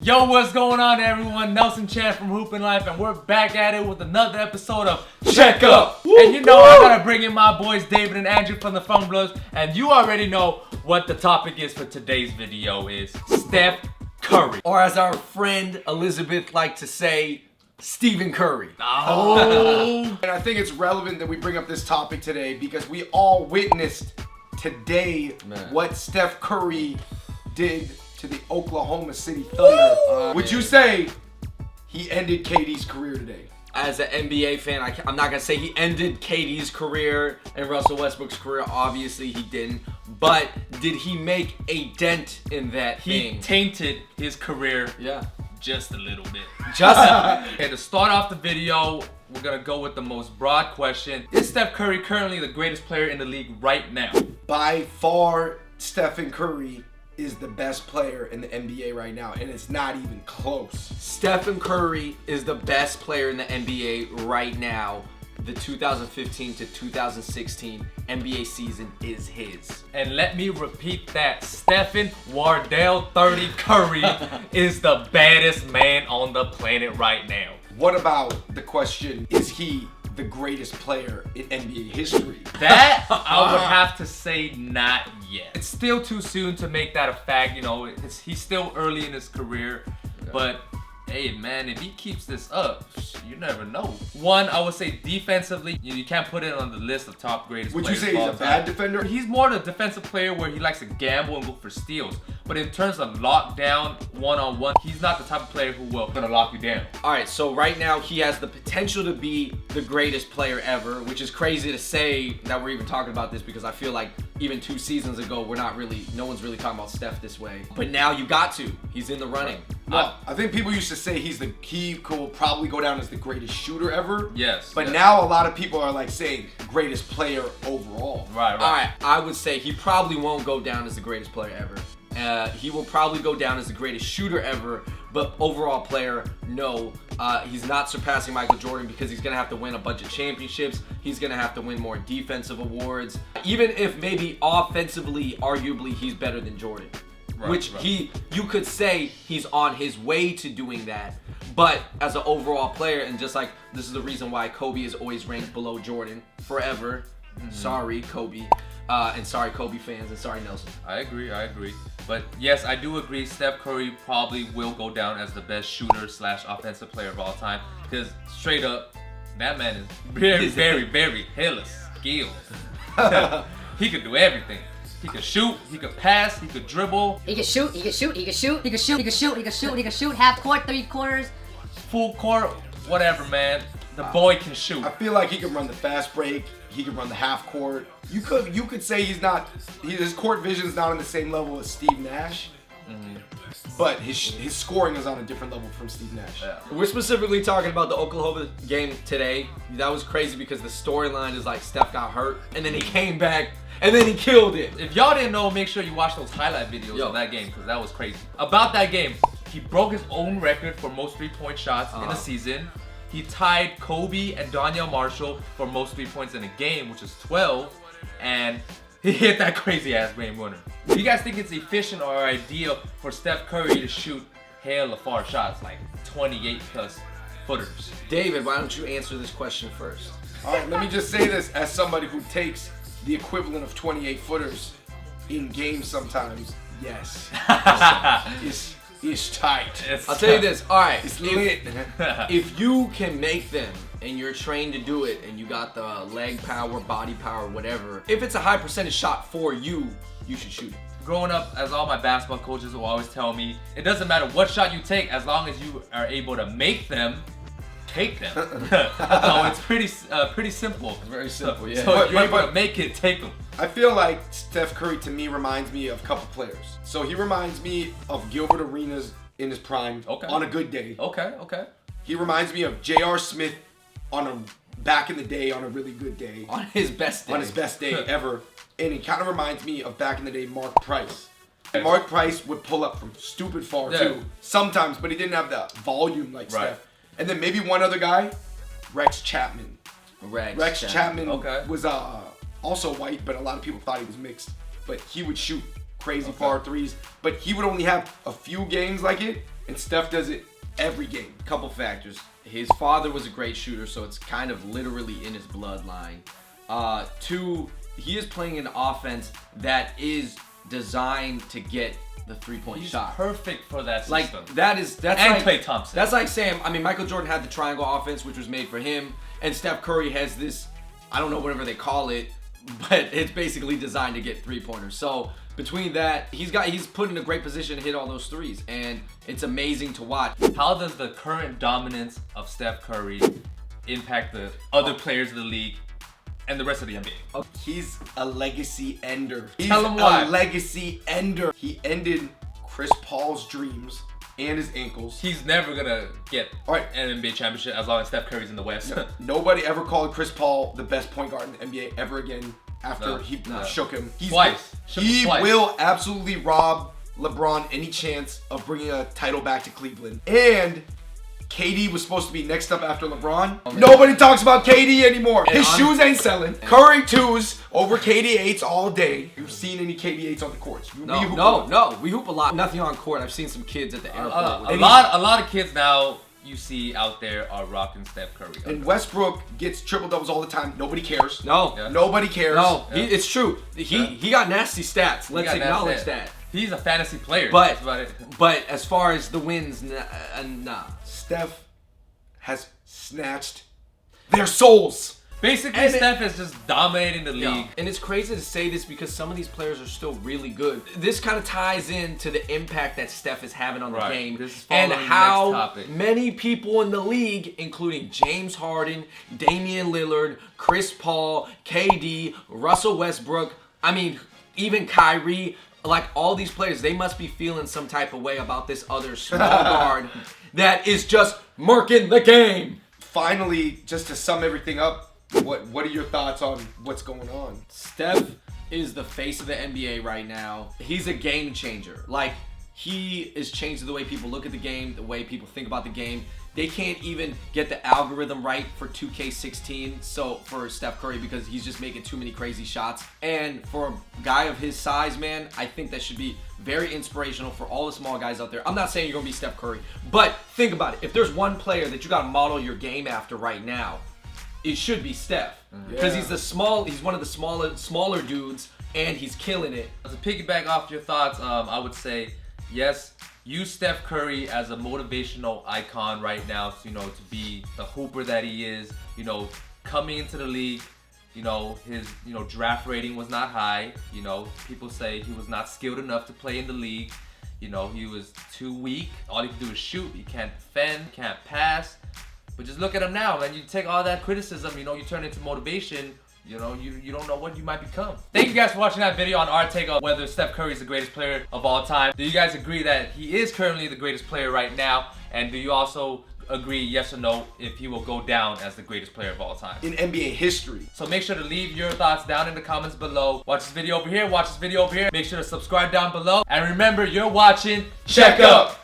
Yo, what's going on, everyone? Nelson Chan from Hoopin' Life, and we're back at it with another episode of Check Up. And you know, I gotta bring in my boys David and Andrew from the Fung Bros, and you already know what the topic is for today's video is Steph Curry. Or as our friend Elizabeth liked to say, Stephen Curry. Oh. And I think it's relevant that we bring up this topic today because we all witnessed today what Steph Curry did to the Oklahoma City Thunder. Would you say he ended KD's career today? As an NBA fan, I'm not going to say he ended KD's career and Russell Westbrook's career. Obviously, he didn't. But did he make a dent in that thing? He tainted his career. Yeah. Just a little bit. Just Okay, to start off the video, we're gonna go with the most broad question. Is Steph Curry currently the greatest player in the league right now? By far, Stephen Curry is the best player in the NBA right now, and it's not even close. Stephen Curry is the best player in the NBA right now. The 2015 to 2016 NBA season is his. And let me repeat that. Stephen Wardell 30 Curry is the baddest man on the planet right now. What about the question, is he the greatest player in NBA history? That, I would have to say not yet. It's still too soon to make that a fact. You know, he's still early in his career. But hey man, if he keeps this up, you never know. One, I would say defensively, you can't put it on the list of top greatest Would you players say of he's all a time. bad defender? He's more the defensive player where he likes to gamble and go for steals. But in terms of lockdown, one-on-one, he's not the type of player who will gonna lock you down. All right, so right now he has the potential to be the greatest player ever, which is crazy to say that we're even talking about this because I feel like even 2 seasons ago, no one's really talking about Steph this way. But now you got to. He's in the running. Well, I think people used to say he could probably go down as the greatest shooter ever. Yes. But now a lot of people are like saying greatest player overall. Right. All right, I would say he probably won't go down as the greatest player ever. He will probably go down as the greatest shooter ever, but overall player, no. He's not surpassing Michael Jordan because he's going to have to win a bunch of championships. He's going to have to win more defensive awards. Even if maybe offensively, arguably, he's better than Jordan. You could say he's on his way to doing that. But as an overall player, and just like this is the reason why Kobe is always ranked below Jordan forever. Sorry, Kobe. And sorry, Kobe fans, and sorry, Nelson. I agree. But yes, I do agree Steph Curry probably will go down as the best shooter / offensive player of all time. Because straight up, that man is very hella skilled. He could do everything. He could shoot, he could pass, he could dribble. He could shoot, half court, 3/4. Full court, whatever, man. The boy can shoot. I feel like he can run the fast break. He can run the half court. You could say his court vision's not on the same level as Steve Nash. But his scoring is on a different level from Steve Nash. Yeah. We're specifically talking about the Oklahoma game today. That was crazy because the storyline is like Steph got hurt and then he came back and then he killed it. If y'all didn't know, make sure you watch those highlight videos of that game because that was crazy. About that game, he broke his own record for most 3-point shots in the season. He tied Kobe and Donyell Marshall for most 3 points in a game, which is 12, and he hit that crazy ass game winner. Do you guys think it's efficient or ideal for Steph Curry to shoot hella far shots, like 28 plus footers? David, why don't you answer this question first? All right, let me just say this as somebody who takes the equivalent of 28 footers in games sometimes. Yes. It's tight. I'll tell you this. All right, It's lit. if you can make them and you're trained to do it and you got the leg power, body power, whatever, if it's a high percentage shot for you, you should shoot it. Growing up, as all my basketball coaches will always tell me, it doesn't matter what shot you take as long as you are able to make them, take them. So it's pretty simple. Very simple, yeah. So if you're able to make it, take them. I feel like Steph Curry to me reminds me of a couple players. So he reminds me of Gilbert Arenas in his prime on a good day. Okay. He reminds me of J.R. Smith back in the day on a really good day. On his best day. On his best day ever. And he kind of reminds me of back in the day Mark Price. And Mark Price would pull up from stupid far too. Sometimes, but he didn't have the volume like Steph. And then maybe one other guy, Rex Chapman. Rex Chapman was also white, but a lot of people thought he was mixed. But he would shoot crazy far threes. But he would only have a few games like it. and Steph does it every game. Couple factors. His father was a great shooter, so it's kind of literally in his bloodline. Two, he is playing an offense that is designed to get the three-point He's shot. perfect for that Like system. that's and like Klay Thompson. That's like saying, I mean, Michael Jordan had the triangle offense, which was made for him, and Steph Curry has this, I don't know, whatever they call it, but it's basically designed to get three-pointers. So between that, he's put in a great position to hit all those threes, and it's amazing to watch. How does the current dominance of Steph Curry impact the other players of the league and the rest of the NBA? He's a legacy ender. He's Tell him why. a legacy ender. He ended Chris Paul's dreams and his ankles. He's never gonna get All right. an NBA championship as long as Steph Curry's in the West. Nobody ever called Chris Paul the best point guard in the NBA ever again after he shook him. Twice. Shook him He twice. will absolutely rob LeBron any chance of bringing a title back to Cleveland. And KD was supposed to be next up after LeBron. Nobody talks about KD anymore. His shoes ain't selling. Curry 2s over KD 8s all day. You've seen any KD 8s on the courts? No, we hoop a lot. Nothing on court. I've seen some kids at the airport. A lot of kids now you see out there are rocking Steph Curry. And Westbrook gets triple doubles all the time. Nobody cares. No. Yeah. Nobody cares. No, it's true. He got nasty stats. Let's acknowledge that. He's a fantasy player. But That's about it. but as far as the wins, nah. Steph has snatched their souls. Basically, And Steph is just dominating the league. Yeah. And it's crazy to say this because some of these players are still really good. This kind of ties into the impact that Steph is having on the Right. game This is and following the how next topic. many people in the league, including James Harden, Damian Lillard, Chris Paul, KD, Russell Westbrook, I mean, even Kyrie, like all these players, they must be feeling some type of way about this other small guard that is just murking the game. Finally, just to sum everything up, what are your thoughts on what's going on? Steph is the face of the NBA right now. He's a game changer. Like, he is changing the way people look at the game, the way people think about the game. They can't even get the algorithm right for 2K16, so for Steph Curry, because he's just making too many crazy shots. And for a guy of his size, man, I think that should be very inspirational for all the small guys out there. I'm not saying you're gonna be Steph Curry, but think about it. If there's one player that you gotta model your game after right now, it should be Steph, because he's one of the smaller dudes, and he's killing it. To piggyback off your thoughts, I would say yes. Use Steph Curry as a motivational icon right now, to be the hooper that he is. Coming into the league, his draft rating was not high. People say he was not skilled enough to play in the league. He was too weak. All he could do is shoot. He can't defend, can't pass. But just look at him now, man. You take all that criticism, you turn it into motivation. You don't know what you might become. Thank you guys for watching that video on our take on whether Steph Curry is the greatest player of all time. Do you guys agree that he is currently the greatest player right now? And do you also agree, yes or no, if he will go down as the greatest player of all time in NBA history? So make sure to leave your thoughts down in the comments below. Watch this video over here, watch this video over here. Make sure to subscribe down below. And remember, you're watching Check Up.